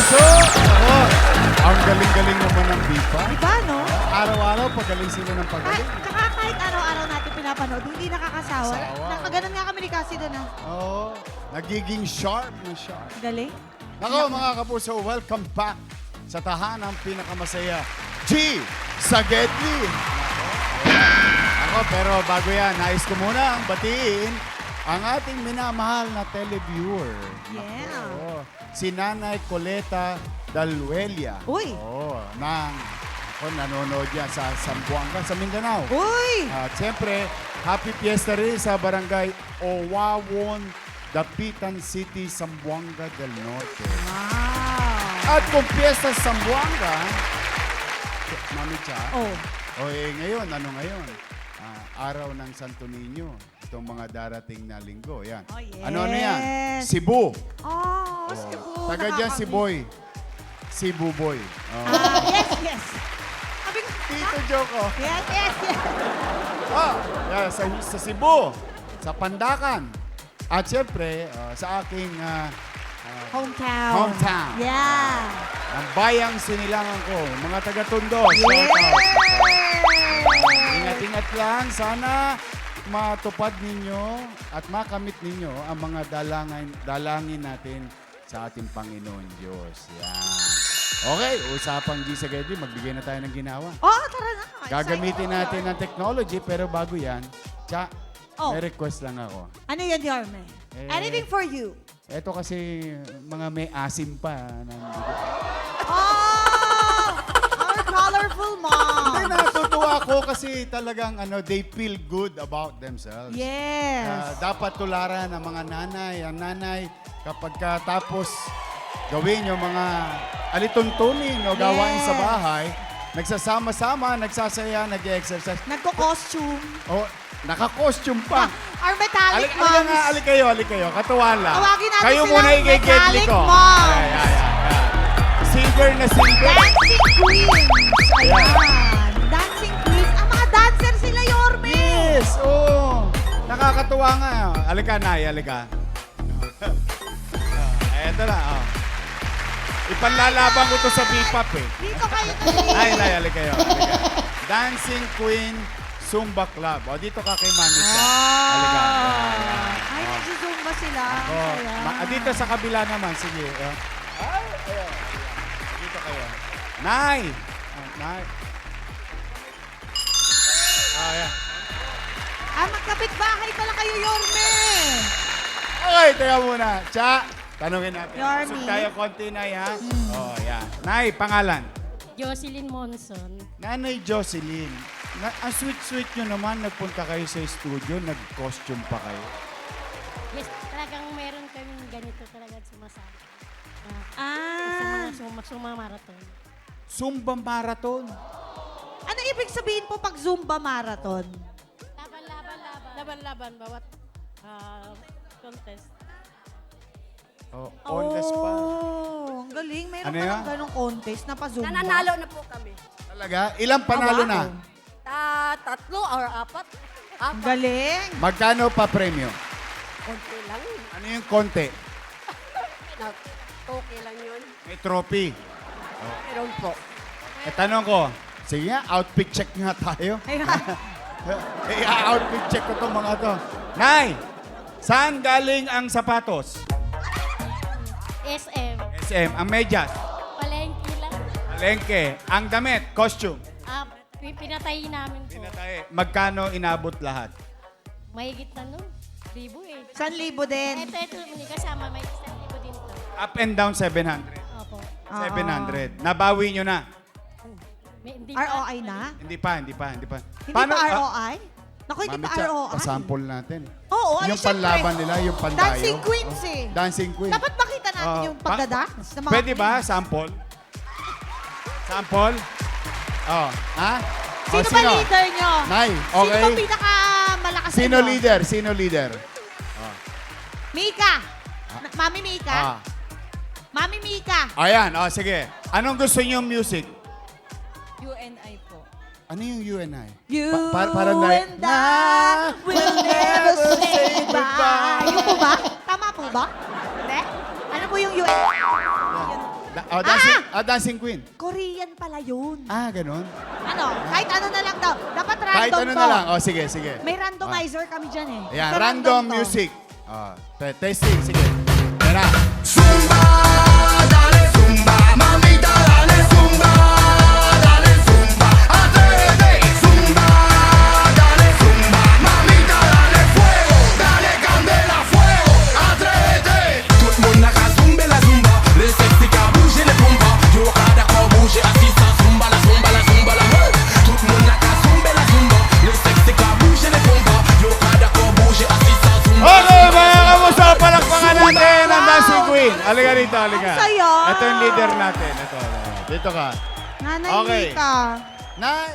Kapuso! Ako, ang galing-galing naman ng Bipa. Diba, no? Araw-araw, pagaling sila ng Kahit, pagaling. tsaka kahit araw-araw natin pinapanood, hindi nakakasawa. Sawa. Nakaganon nga kami ni Cassie doon, ha? Oo, nagiging sharp na sharp. Galing. Nako mga kapuso, welcome back sa tahanang pinakamasaya, G. Sagetli. Ako, pero bago yan, nais ko muna ang batiin ang ating minamahal na televiewer. Yeah. Nako, si Nanay Coleta Daluelia. Uy. Oo, ako nanonood yan sa Zamboanga, sa Mindanao. Uy! At siyempre, happy fiesta rin sa barangay Owawon, Dapitan City, Zamboanga del Norte. Wow! At kung fiesta sa Zamboanga, Mami Cha, Oh. ngayon, ano ngayon? Araw ng Santo Niño, itong mga darating na linggo. Yan. Oh, yes. Ano yan? Cebu. Oh, Cebu. Taga dyan si Boy. Si Buboy. Oh. Yes, yes. Sabi ko, Tito Joko. yes, yes, yes. Yeah, sa Cebu, sa Pandakan. At siyempre, sa aking Hometown. Hometown. Yeah. ang bayang sinilangan ko, mga taga-Tondo. Yeah. Shout out. Ingat-ingat lang. Sana matupad ninyo at makamit ninyo ang mga dalangin natin sa ating Panginoon Diyos. Yan. Okay, usapang G sa Gedli, magbigay na tayo ng ginawa. Oh, tara na. Gagamitin natin ang technology, pero bago yan, Cha, Oh. may request lang ako. Ano yan, Yorme? Anything for you. Ito kasi mga may asim pa. Oh! Our colorful Hindi, mom. natutuwa ako kasi talagang they feel good about themselves. Yes. Dapat tularan ng mga nanay. Ang nanay, kapag tapos gawin yung mga alituntunin o gawain sa bahay, nagsasama-sama, nagsasaya, nag-exercise. Nagko-costume. O, naka-costume pa. Our metallic moms. Alik kayo. Katuwa lang. Tawagin natin Kayo silang muna i-gedli metallic ko. moms. Ay. Silver na silver. Dancing Queens. Ayan. Dancing Queens. Ang mga dancer sila, Yorme. Yes, oo. Nakakatuwa nga. Alika, Nay, alika. Eto na, Ipanlalaban ko to sa Bipap eh. Dito kayo Ay, Nay, alika kayo. Dancing Queen Zumba Club. O, dito ka kay Mami Cha. Alika. Ay, nagsusumba sila. Ayan. Dito sa kabila naman, sige. Ay, ayan. Dito kayo. Nay! Nay. Ayan. Magkapit bahay pala kayo, Yorme. Okay, teka muna. Cha, tanungin natin. Yorme. Usog tayo konti, Nay, ha? Yan. Nay, pangalan? Jocelyn Monson. Nanay Jocelyn. Ang sweet-sweet nyo naman, nagpunta kayo sa studio, nag-costume pa kayo. Yes, talagang meron kaming ganito talaga sumasama. Sumamarathon. Zumba Marathon. Ano ibig sabihin po pag Zumba Marathon? Laban-laban, bawat contest. On the spot. Oh, ang galing. Mayroon Ano pa yan? ng ganong contest na pa-Zumba. Nananalo na po kami. Talaga? Ilang panalo wow. na? Tatlo or apat. Ang galing. Magkano pa premyo? Konti lang. Ano yung konti? Okay lang yun. May trophy. Meron po. Tanong ko, sige nga, outfit check nga tayo. Ayan. Outfit check ko itong mga to. Nay, saan galing ang sapatos? SM. SM. Ang medyas? Palengke lang. Palengke. Ang damit? Costume? Pinatay namin po. Pinatay. Magkano inabot lahat? Mahigit na no? 1,000 eh. 1,000 din. Ito, hindi kasama. May 1,000 din to. Up and down, 700. Opo. 700. Nabawi nyo na? Hindi ROI na? Hindi pa. Hindi pa ROI? Naku, hindi pa ROI. Pasample natin. Oo, Yung panlaban nila, yung pandayo. Dancing Queens eh. Dancing Queen. Dapat makita natin yung pagdadance. ng mga Pwede ba? queens. Sample? Sample? Ha? Sino ba leader nyo? Nay, Sino okay. ba pinakamalakas sa Sino inyo? leader? Sino leader? Mika. Mami Mika. Mami Mika. Ayan, sige. Anong gusto niyo music? UNI po. Ano yung UNI? You parang and I will never say goodbye. Yung po ba? Tama po ba? Hindi? Ano po yung UN? Dancing Queen. Korean pala yun. Ah, ganun. Ano? Kahit ano na lang daw. Dapat random Kahit ano to. na lang. Oh, sige, sige. May randomizer kami dyan eh. Ayan, So, random to. music. Testing, sige. Ayan na. Zumba, dale zumba, mamita dale zumba, dale zumba, atrévete, zumba, dale zumba, mamita dale fuego, dale candela fuego, atrévete. Tout le monde n'a qu'à zumba la zumba, les sexy qu'à bouger les pompas, yo cada corps bouger assis ça zumba la zumba la zumba la hey. Tout le monde n'a qu'à zumba la zumba, les sexy qu'à bouger les pompas, yo cada corps bouger assis ça zumba. Okay, mga kamusta, palakpakan natin ang Dancing Queen. Halika rito, halika. Ang saya. Ito yung leader natin. Ito. Dito ka. Nanay Okay. Mika. Nay,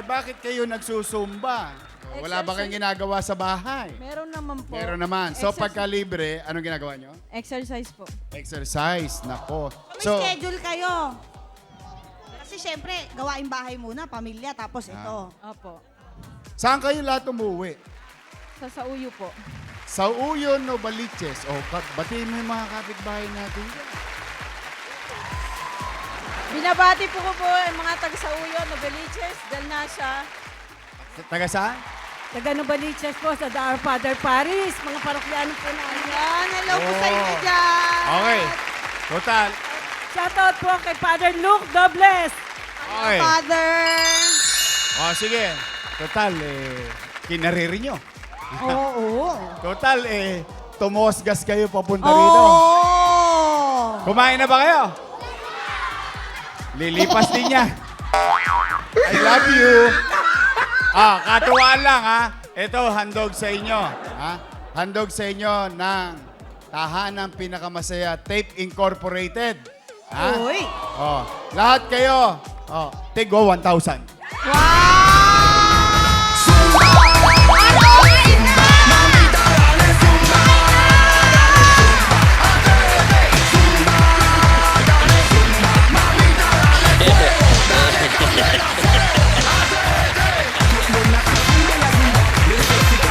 bakit kayo nagsusumba? Wala ba kayong ginagawa sa bahay? Meron naman po. Meron naman. So, Exercise. pagka libre, anong ginagawa nyo? Exercise po. Exercise. Nako. May So, schedule kayo. Kasi syempre, gawain bahay muna, pamilya, tapos ito. Opo. saan kayo lahat umuwi? Sa uyo po. Sa Uyon o Baliches? O, batiin mo yung mga kapitbahay natin. Binabati po ko po ang mga taga sa uyo, Noveliches, Del Nasha. Taga saan? Taga Noveliches po sa Our Father Paris. Mga parokyano po na. Ayan, hello po sa inyo Oh. dyan. Okay. Total. Shoutout po kay Father Luke Dobles. Okay. Father. O, sige. Total, kinariri nyo. Oo. Total, tumosgas kayo papunta Oo. rito. Kumain na ba kayo? Lilipas din niya. I love you. Katuwaan lang ha. Ito, handog sa inyo. Ha? Handog sa inyo ng Tahanang Pinakamasaya Tape Incorporated. Ha? Uy. Lahat kayo, tigo 1,000. Wow!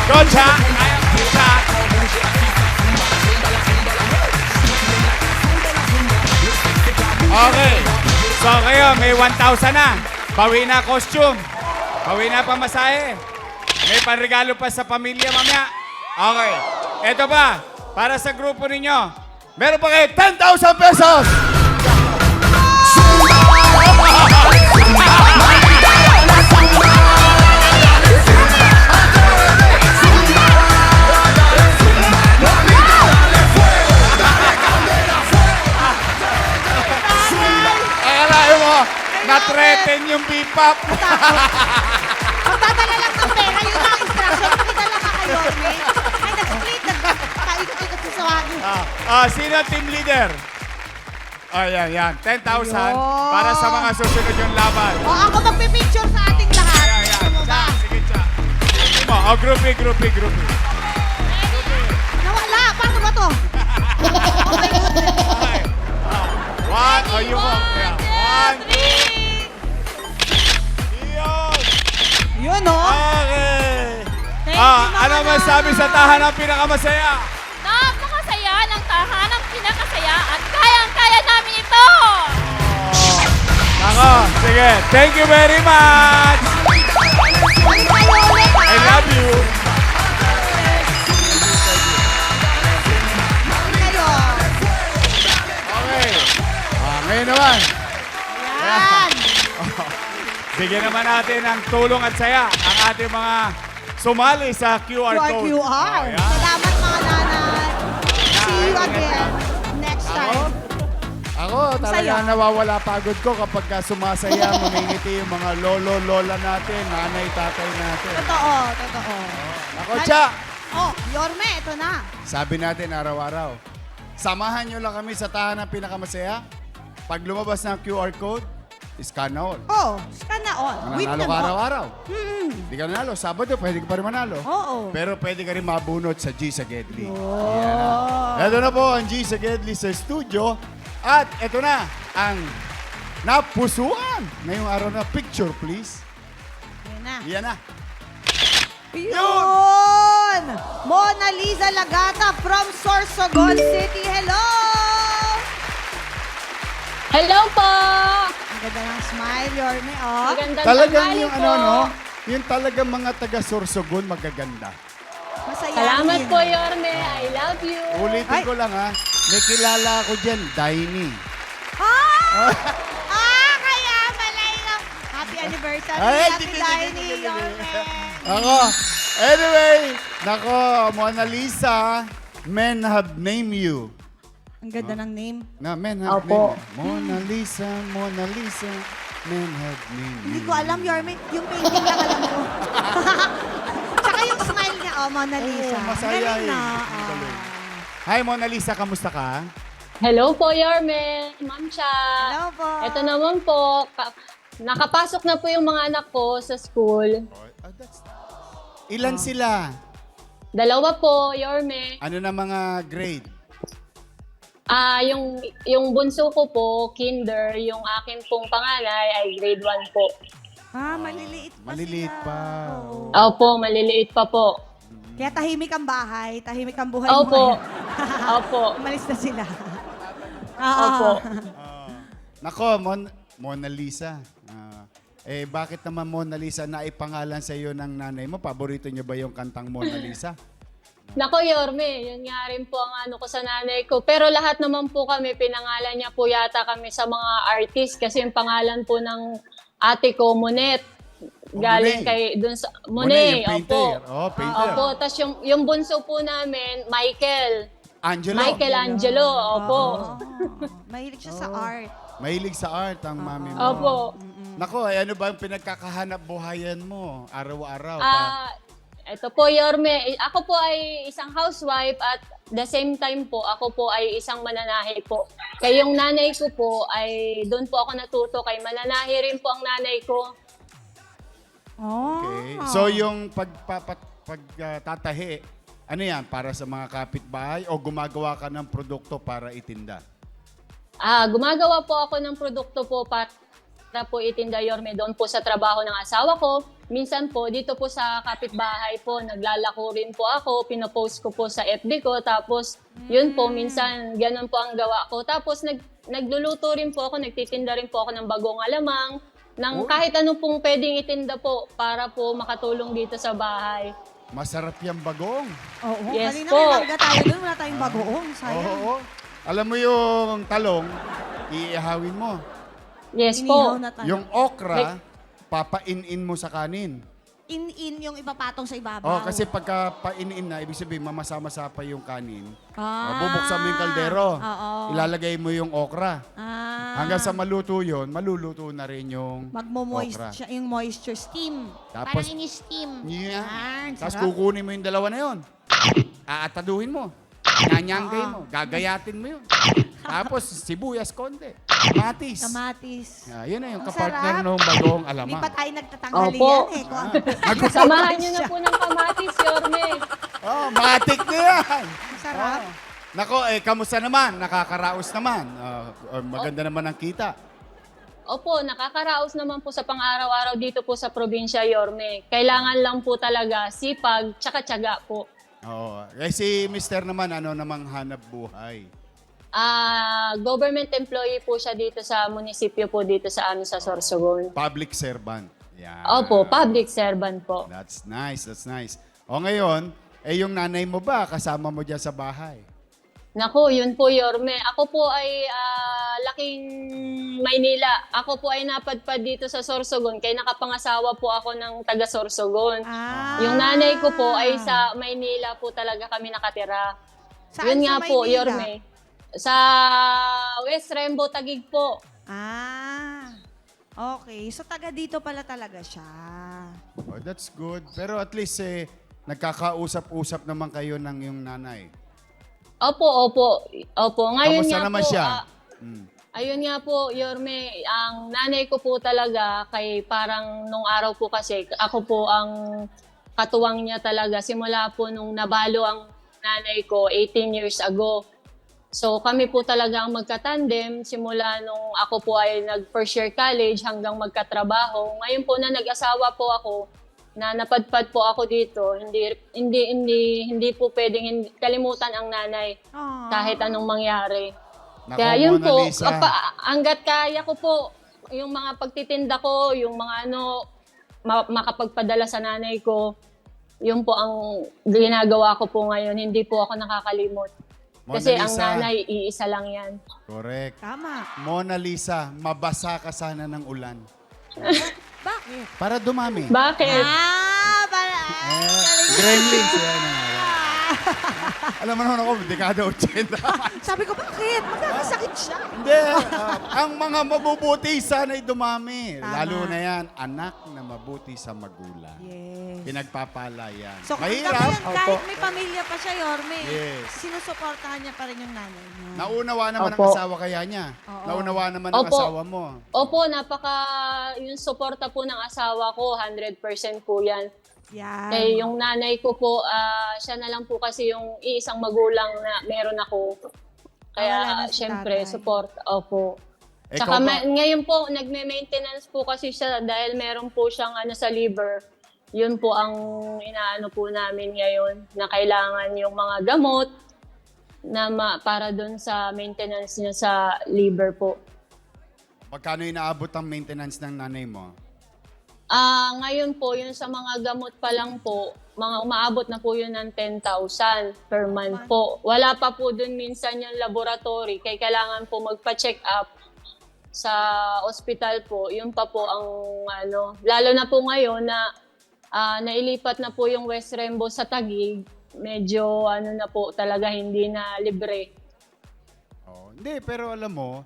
Gocha! Gocha! Okay. So kayo, may 1,000 na. Bawi na costume. Bawi na pamasahe. May panregalo pa sa pamilya mamaya. Okay. Ito ba, para sa grupo ninyo, meron pa kayo 10,000 pesos! Akalain mo, na-threaten yung bipap. Magdadala lang ng pera, yun ang instruction. Pakidala ka kayo, mate. Ay, nag-split. Paikot-ikot sa sawagi. Sino ang team leader? Yan. 10,000 para sa mga susunod yung laban. O, ako magpipicture sa ating lahat. Yan. Gusto mo ba? Sige, Cha. Sige mo. Groupie. Nawala. Paano ba to? Okay. One. You walk. One, two. Yun. Yun, o. Okay. Thank you, mga Ano masabi sa Tahanang Pinakamasaya? Napakasaya ng tahanang pinakasaya at kayang-kaya namin ito! Nako, sige. Thank you very much. Balik kayo ulit, ha? I love you. Balik kayo. Okay. Ngayon naman. Yan. Bigyan naman natin ng tulong at saya ang ating mga sumali sa QR code. QR. Yan. Salamat, mga nanay. See you again next time. Ako, talaga Saya. nawawala pagod ko kapag sumasaya, mamingiti yung mga lolo-lola natin, nanay, tatay natin. Totoo. Ako, Cha! Oh, Yorme, ito na. Sabi natin araw-araw, samahan nyo lang kami sa Tahanang Pinakamasaya. Pag lumabas ng QR code, scan na all. Oh, scan na on. Win Mananalo na ka mo. araw-araw. Hmm. Hindi ka nanalo. Sabado, pwede ka pa rin manalo. Oo. Pero pwede ka rin mabunot sa G sa Gedli. Oh. Ito na po ang G sa Gedli sa studio. At ito na ang napusuan. Ngayong araw na, picture please. Yan na. Yan na. Yun! Mona Lisa Lagata from Sorsogon City. Hello! Hello po! Ang ganda ng smile, Yorme, oh. Magandang Talagang tanghali yung po. ano, no? Yung talagang mga taga-Sorsogon magaganda. Masayahin. Salamat po, Yorme. I love you. Ulitin ko lang, ha? May kilala ako dyan, Daini. Ah! Kaya pala yung happy anniversary, Ay, happy tigil, dining, tigil, tigil. Yorme. Ako. Anyway, nako, Mona Lisa, men have named you. Ang ganda ng name. Na, men have Opo. named you. Mona Lisa, men have named you. Hindi ko alam, Yorme. Yung painting lang alam ko. Tsaka yung smile niya, oh, Mona Lisa. Oo, masaya Galing eh. na. Ang galing. Hi, Mona Lisa, kamusta ka? Hello po, Yorme. Ma'am Cha. Hello po. Ito naman po, nakapasok na po yung mga anak ko sa school. Ilan sila? Dalawa po, Yorme. Ano na mga grade? Yung bunso ko po, kinder. Yung akin pong panganay ay grade 1 po. Maliliit pa Maliliit sila. pa. Oo. Opo, maliliit pa po. Kaya tahimik ang bahay, tahimik ang buhay Opo. mo. Opo. Umalis na sila. Opo. Nako, Mona Lisa. Bakit naman Mona Lisa na ipangalan sa iyo ng nanay mo? Paborito niyo ba yung kantang Mona Lisa? Nako, Yorme, yun nga rin po ang ano ko sa nanay ko. Pero lahat naman po kami, pinangalan niya po yata kami sa mga artist kasi yung pangalan po ng ate ko, Monet. Galing Monet. kay dun sa Monet, Monet, yung painter. opo. Oh, painter. Opo, tapos yung bunso po namin, Michael. Angelo. Michelangelo, opo. Mahilig siya sa art. Mahilig sa art ang mami mo. Opo. Nako, ano ba yung pinagkakahanap buhayan mo araw-araw? Ito po, Yorme. Ako po ay isang housewife at the same time po, ako po ay isang mananahi po. Kaya yung nanay ko po ay doon po ako natuto kay mananahi rin po ang nanay ko. Okay. So yung pagtatahi, ano yan? Para sa mga kapitbahay o gumagawa ka ng produkto para itinda? Gumagawa po ako ng produkto po para po itinda, Yorme, doon po sa trabaho ng asawa ko. Minsan po, dito po sa kapitbahay po, naglalako rin po ako, pinopost ko po sa FB ko, tapos yun po, minsan ganun po ang gawa ko. Tapos nagluluto rin po ako, nagtitinda rin po ako ng bagong alamang, ng kahit anong pong pwedeng itinda po para po makatulong dito sa bahay. Masarap yung bagong. Oo, Yes kanina po. may mangga tayo doon, wala tayong bagoong. Sayang. Oo. Alam mo yung talong, iihawin mo. Yes Inihaw po. na tayo. Yung okra, papain-in mo sa kanin. In yung ipapatong sa ibabaw. Oh, kasi pagka pain-in na, ibig sabihin mamasa-masa pa yung kanin. Ah. Bubuksan mo yung kaldero. Oo. Ilalagay mo yung okra. Hanggang sa maluto yun, maluluto na rin yung Magmo-moist okra. siya, yung moisture steam. Tapos, Parang ini-steam. yeah. Yan, Tapos sarap. kukunin mo yung dalawa na yun. Aataduhin mo. Nyanyanggay mo. Gagayatin mo yun. Tapos sibuyas konti. Kamatis. Kamatis. Yun na yung Ang kapartner sarap. ng bagong Hindi alamang. pa tayo nagtatanggali Opo. yan eh. Kung Samahan niyo na po ng kamatis, Yorme. Oh, matik na yan. Sarap. Nako, kamusta naman? Nakakaraos naman. Maganda naman ang kita. Opo, nakakaraos naman po sa pang-araw-araw dito po sa probinsya, Yorme. Kailangan lang po talaga sipag, tsaka tiyaga po. Oo. Si Mr. naman, ano namang hanap buhay? Government employee po siya dito sa munisipyo po dito sa amin sa Sorsogon. Public servant. Yan. Opo, public servant po. That's nice, that's nice. O ngayon, yung nanay mo ba kasama mo dyan sa bahay? Naku, yun po, Yorme. Ako po ay laking Maynila. Ako po ay napadpad dito sa Sorsogon kaya nakapangasawa po ako ng taga Sorsogon. Yung nanay ko po ay sa Maynila po talaga kami nakatira. Saan Yun sa nga po, Maynila? Yorme. Sa West Rembo, Taguig po. Okay. So, taga dito pala talaga siya. Oh, that's good. Pero at least nagkakausap-usap naman kayo ng yung nanay. Opo. Ngayon Kamusta nga naman po, siya? ayun nga po, Yorme, ang nanay ko po talaga, kay parang nung araw po kasi, ako po ang katuwang niya talaga. Simula po nung nabalo ang nanay ko 18 years ago. So kami po talaga ang magkatandem simula nung ako po ay nag-first year college hanggang magkatrabaho. Ngayon po na nag-asawa po ako, na napadpad po ako dito, hindi po pwedeng kalimutan ang nanay kahit anong mangyari. Nako, Kaya yun Mona po, Lisa. hanggat kaya ko po, yung mga pagtitinda ko, yung mga makapagpadala sa nanay ko, yun po ang ginagawa ko po ngayon. Hindi po ako nakakalimot. Mona Kasi ang Lisa. nanay, iisa lang yan. Correct. Tama. Mona Lisa, mabasa ka sana ng ulan. Bakit? Para dumami. Bakit? Para... Gremlins. Yan. Alam mo naman ako, dekada 80. Sabi ko, bakit? Magkakasakit siya. Hindi. Ang mga mabubuti sana'y dumami. Tama. Lalo na yan, anak na mabuti sa magulang. Yes. Pinagpapala yan. So Mahirap. kahit may pamilya pa siya, Yorme, Yes. sinusuportahan niya pa rin yung nanay niya. Naunawa naman ang Opo. asawa kaya niya. Oo. Naunawa naman ang Opo. asawa mo. Opo, yung suporta po ng asawa ko, 100% po yan. Yan. Eh, yung nanay ko po, siya na lang po kasi yung iisang magulang na meron ako. Wala Kaya, na si syempre, tatay. support. Opo. Ikaw Tsaka ba? ngayon po, nagme-maintenance po kasi siya dahil meron po siyang sa liver. Yun po ang inaano po namin ngayon na kailangan yung mga gamot na para doon sa maintenance niya sa liver po. Magkano inaabot ang maintenance ng nanay mo? Ngayon po, yun sa mga gamot pa lang po, umaabot na po yun ng 10,000 per month po. Wala pa po dun minsan yung laboratory, kaya kailangan po magpa-check up sa ospital po. Yun pa po ang lalo na po ngayon na nailipat na po yung West Rembo sa Taguig, medyo na po talaga hindi na libre. Oh, hindi, pero alam mo,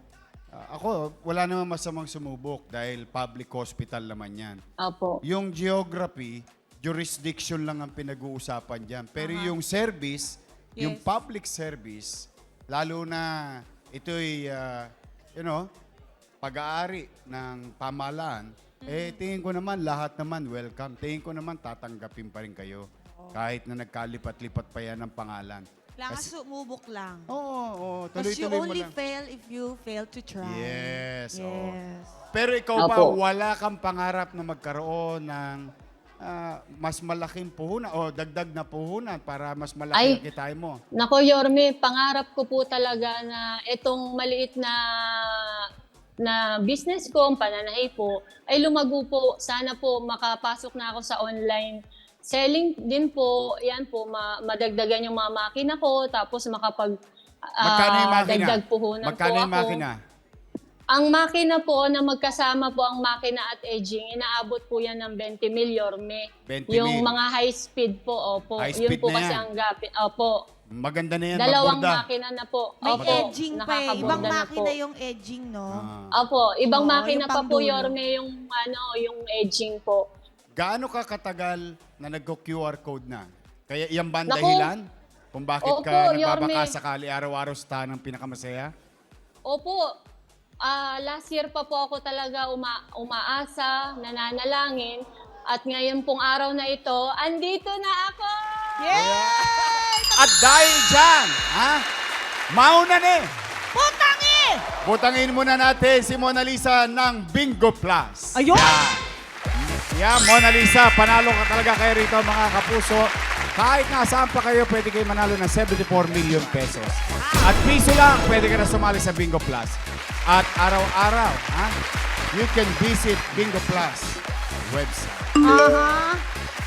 ako, wala naman masamang sumubok dahil public hospital naman yan. Apo. Yung geography, jurisdiction lang ang pinag-uusapan dyan. Pero yung service, yung public service, lalo na ito'y, pag-aari ng pamahalaan, tingin ko naman lahat naman welcome. Tingin ko naman tatanggapin pa rin kayo kahit na nagkalipat-lipat pa yan ng pangalan. Kailangan sumubok lang. Oo, Because you tuloy-tuloy mo only lang. fail if you fail to try. Yes, oo. Yes. Pero ikaw ba, Opo. wala kang pangarap na magkaroon ng mas malaking puhunan o dagdag na puhunan para mas malaki Ay. ang kitain mo? Nako, Yorme, pangarap ko po talaga na itong maliit na business ko, ang pananahi po, ay lumago po. Sana po makapasok na ako sa online selling din po. Yan po, madagdagan yung mga makina ko, tapos Magkano yung makina? dagdag puhunan Magkano po yung ako. makina? Ang makina po na magkasama po ang makina at edging, inaabot po yan ng 20 mil, Yorme. 20 Yung mil. mga high speed po, opo. High Yun speed po na kasi yan. ang gapit. Opo. Maganda na yan, Dalawang magborda. makina na po. May Opo, edging pa eh. Ibang nakakaborda na makina po. yung edging, no? Opo, ibang Oo, makina yung pa po, pangdulo. Yorme, yung edging po. Gaano ka katagal na nagko-QR code na? Kaya yan ba ang Naku. dahilan? Kung bakit Opo, ka Yorme. nagbabakasakali araw-araw sa tahanang pinakamasaya? Opo, last year pa po ako talaga umaasa, nananalangin. At ngayon pong araw na ito, andito na ako! At dahil dyan, mauna na eh. Putangin! Butangin muna natin si Mona Lisa ng Bingo Plus. Ayun! Yeah, Mona Lisa, panalo ka talaga kayo rito mga kapuso. Kahit nasaan pa kayo, pwede kayo manalo ng 74 million pesos. At piso lang, pwede ka na sumali sa Bingo Plus. At araw-araw, you can visit Bingo Plus website. Aha.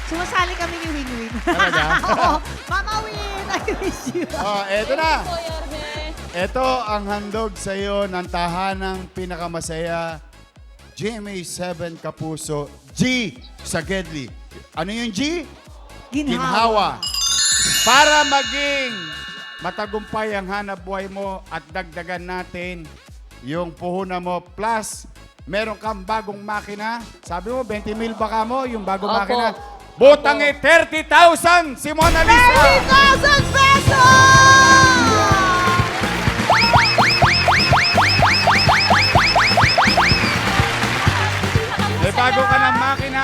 Sumasali kami ni Win-Win. Talaga? Oo. Mama Win, I miss you. Oh, eto na. Po, Yorme. Ito ang handog sa iyo ng tahanang pinakamasaya. GMA 7 Kapuso, G sa Gedli. Ano yung G? Ginhawa. Para maging matagumpay ang hanap buhay mo at dagdagan natin yung puhunan mo plus meron kang bagong makina. Sabi mo, 20 mil baka mo yung bagong Opo. makina. Butang 30,000 si Mona Lisa. 30,000 pesos! May bago ka ng makina,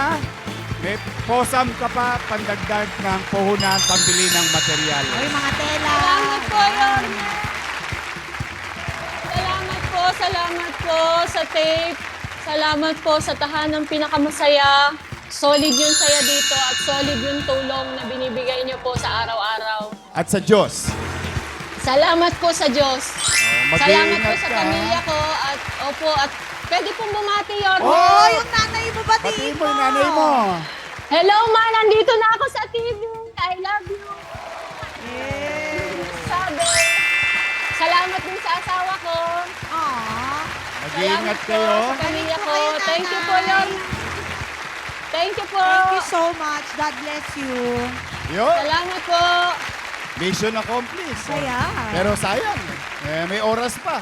may posam ka pa, pandagdag ng puhunan, pambili ng material. Ay, mga tela. Salamat po, Yorme. Salamat po sa tape. Salamat po sa tahanang pinakamasaya. Solid yung saya dito at solid yung tulong na binibigay niyo po sa araw-araw. At sa Diyos. Salamat po sa Diyos. Salamat po mag-iingat sa ka. pamilya ko at opo at pwede pong bumati, Yorme. Oh, yung nanay mo, batiin Batiin mo. mo yung nanay mo. Hello, ma! Nandito na ako sa TV. I love you. Yes. Sabi. Salamat din sa asawa ko. Aww. Mag-iingat Salamat po kayo. sa pamilya ko. Kayo, Thank you po, nanay. Yorme. Thank you po. Thank you so much. God bless you. Yo, Salamat po. mission accomplished. Kaya. Pero sayang, may oras pa.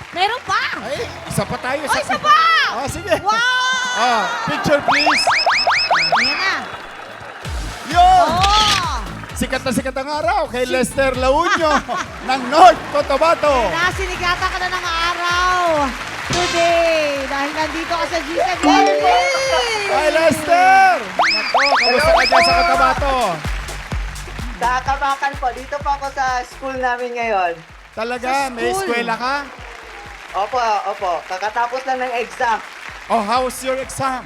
Meron pa. Ay, isa pa tayo. Oh, isa pa! Ah, sige. Wow! Picture please. Ayan na. Yun! Oh! Sikat na sikat ang araw kay Lester Launyo ng North Cotabato. Nasinigata ka na ng araw today dahil nandito ka sa Gisa Gilly. Hi, Lester! Nako, kamusta ka dyan sa Cotabato? Kakabakan po. Dito po ako sa school namin ngayon. Talaga, may school. eskwela ka? Opo. Kakatapos lang ng exam. Oh, how's your exam?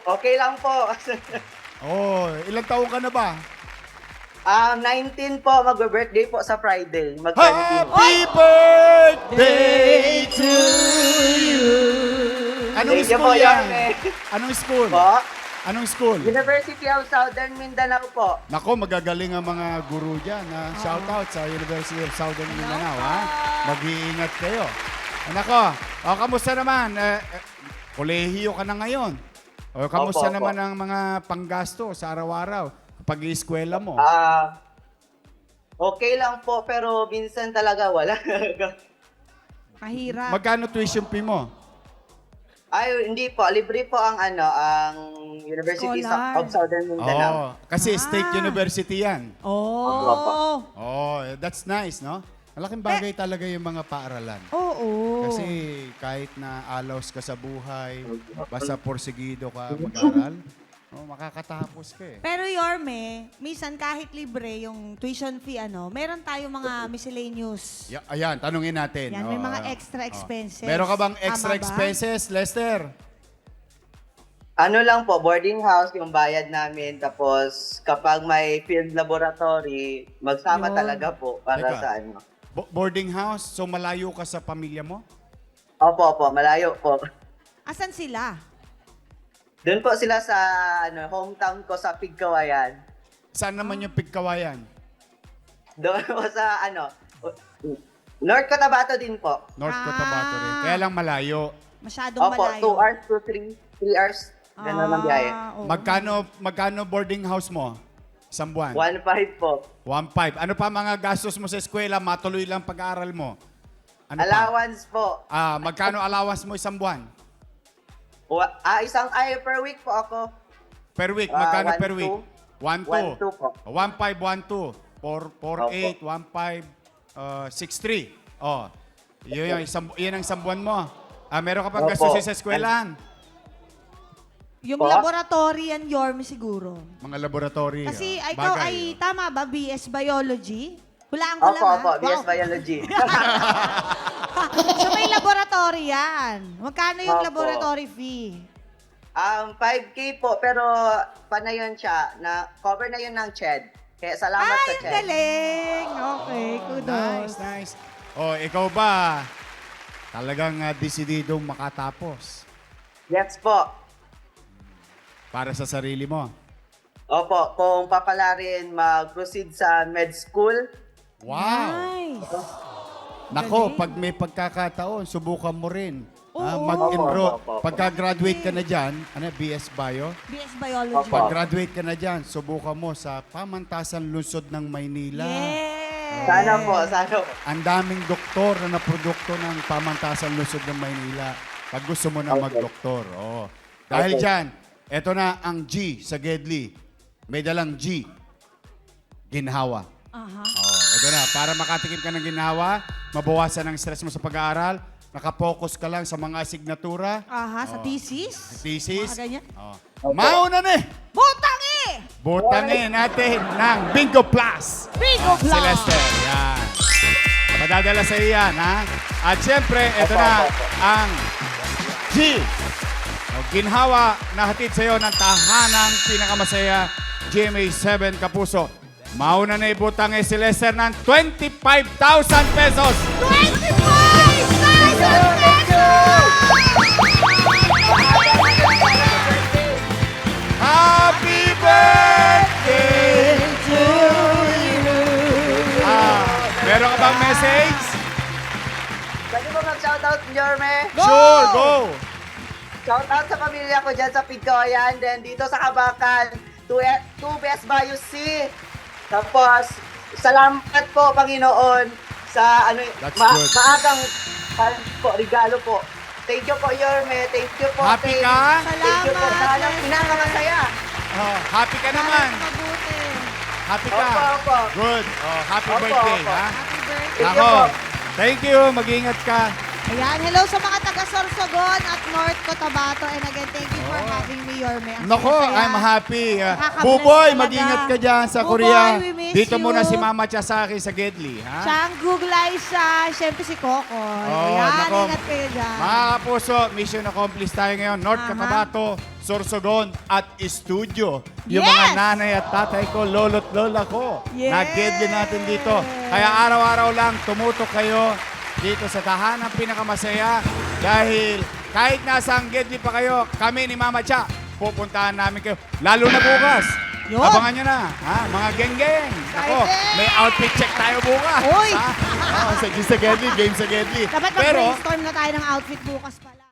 Okay lang po. Oh, ilang taong ka na ba? 19 po, magbe-birthday po sa Friday. Mag-20. Happy birthday to you! Anong Thank you school po, yan? Yorme. Anong school? Po. Anong school? University of Southern Mindanao po. Nako, magagaling ang mga guru dyan. Shout out sa University of Southern Mindanao. Ha? Mag-iingat kayo. Nako, kamusta naman? Kolehiyo ka na ngayon. O, kamusta Opo, naman ang mga panggasto sa araw-araw? Pag-ieskwela mo? Okay lang po, pero minsan talaga wala. Mahirap. Magkano tuition fee mo? Ay, hindi po. Libre po ang University Scholar. of Southern Mindanao. Oh, kasi state university yan. Oh. Oh, that's nice, no? Malaking bagay talaga yung mga paaralan. Oo. Kasi kahit na alaws ka sa buhay, basta porsigido ka mag-aral, makakatapos ka eh. Pero Yorme, minsan kahit libre yung tuition fee, meron tayong mga miscellaneous. Ayan, tanungin natin. Yan, may mga extra Oh. expenses. Meron ka bang extra Tama ba? expenses, Lester? Ano lang po, boarding house yung bayad namin. Tapos kapag may field laboratory, magsama Yun. talaga po para Teka. sa ano. Boarding house, so malayo ka sa pamilya mo? Opo, malayo po. Asan sila? Doon po sila sa hometown ko sa Pigkawayan. Saan naman yung Pigkawayan? Doon po sa North Cotabato din po. North Cotabato rin. Kaya lang malayo. Masyadong Opo, malayo. 2 hours to 3 hours. Ganun ang biyahe. oo. Magkano boarding house mo? Isang buwan? 1.5 po. 1.5. Ano pa mga gastos mo sa eskwela? Matuloy lang pag-aaral mo? Ano pa? Allowance po. Magkano allowance mo isang buwan? Per week po ako. Per week? Magkano 1, per week? 1.2. 1.2 po. 1.5, 1.2. 4.8, 1.5, 6.3. Oh. Yun ang isang buwan mo. Meron ka pang Opo. gastos sa eskwelahan? Yung Po? laboratory yan, Yorme, siguro. Mga laboratory. Kasi oh. ikaw Bagay, ay, oh. tama ba, BS Biology? Hulaan ko lang, Opo, ha? BS Wow. Biology. So may laboratory yan. Magkano yung Opo. laboratory fee? 5K po, pero panayon siya. Cover na yun ng CHED. Kaya salamat sa Ay, ang CHED. galing! Okay, kudos. Nice. Oh, ikaw ba? Talagang desididong makatapos Yes po. para sa sarili mo. Opo, kung papalarin mag-proceed sa med school, Wow! Nice. Nako, Galing. pag may pagkakataon, subukan mo rin. Oo. Mag-enroll. Opo. Pagka-graduate ka na dyan, BS Bio, BS Biology. Opo. pag-graduate ka na dyan, subukan mo sa Pamantasan Lungsod ng Maynila. Yes. sana po, sana po. Ang daming doktor na naprodukto ng Pamantasan Lungsod ng Maynila. Pag gusto mo na Okay. mag-doktor. Oh. Dahil Okay. dyan, eto na ang G sa Gedli. May dalang G. Ginhawa. Aha. Oh, ito na. Para makatikim ka ng ginhawa, mabawasan ang stress mo sa pag-aaral, nakapokus ka lang sa mga asignatura, Aha, sa thesis. thesis. Mga ganyan. Oh. Mauna na eh! Butang eh! Butangin natin ng Bingo Plus. Bingo Si Plus! Lester. Yan. Madadala sa iyo yan, ha? At syempre, ito na ang G. O, ginhawa na hatid sa iyo ng tahanang pinakamasaya, GMA 7 Kapuso. Mauna na ibutang si Lester ng 25,000 pesos. 25,000 pesos! Happy birthday to you! Meron ka bang message? Pwede mo mag-shoutout, Yorme? Sure, go! Shoutout sa pamilya ko dyan sa Pigoyan. Then dito sa Kabakan, to Best Bayou C. Tapos, salamat po, Panginoon, sa That's good. maagang po, regalo po. Thank you po, Yorme. Thank you po. Happy Thank- ka? Thank you po. Salamat, Sana Lester. pinakamasaya. Happy ka naman. Mabuti. Happy ka. Opo, opo. Good. Happy Opo, birthday, opo. ha? Happy birthday. Thank you Ako. po. Thank you. Mag-ingat ka. Ayan, hello sa mga taga Sorsogon at North Cotabato. And again, thank you for having me, Yorme. Ang Nako, saya-saya. I'm happy. Nakaka-bless Buboy, talaga. mag-ingat ka dyan sa Buboy, Korea. we miss Dito you. muna si Mama Chasaki sa Gedli, ha? Siya ang Googlay siya. Siyempre si Coco. Ayan, nako. ingat kayo dyan. Mga kapuso, mission accomplished tayo ngayon. North Tama. Cotabato, Sorsogon at Studio. Yung Yes! mga nanay at tatay ko, lolo't lola ko. Yes! Nag-Gedli natin dito. Kaya araw-araw lang tumutok kayo dito sa tahanang pinakamasaya dahil kahit nasa ang Gedli pa kayo, kami ni Mama Cha, pupuntahan namin kayo. Lalo na bukas. Yun. Abangan nyo na, ha? Mga geng-geng. Ako, Excited! may outfit check tayo bukas. Uy! Ha? Sa Gedli, game sa Gedli. Dapat Pero, mag-brainstorm na tayo ng outfit bukas pala.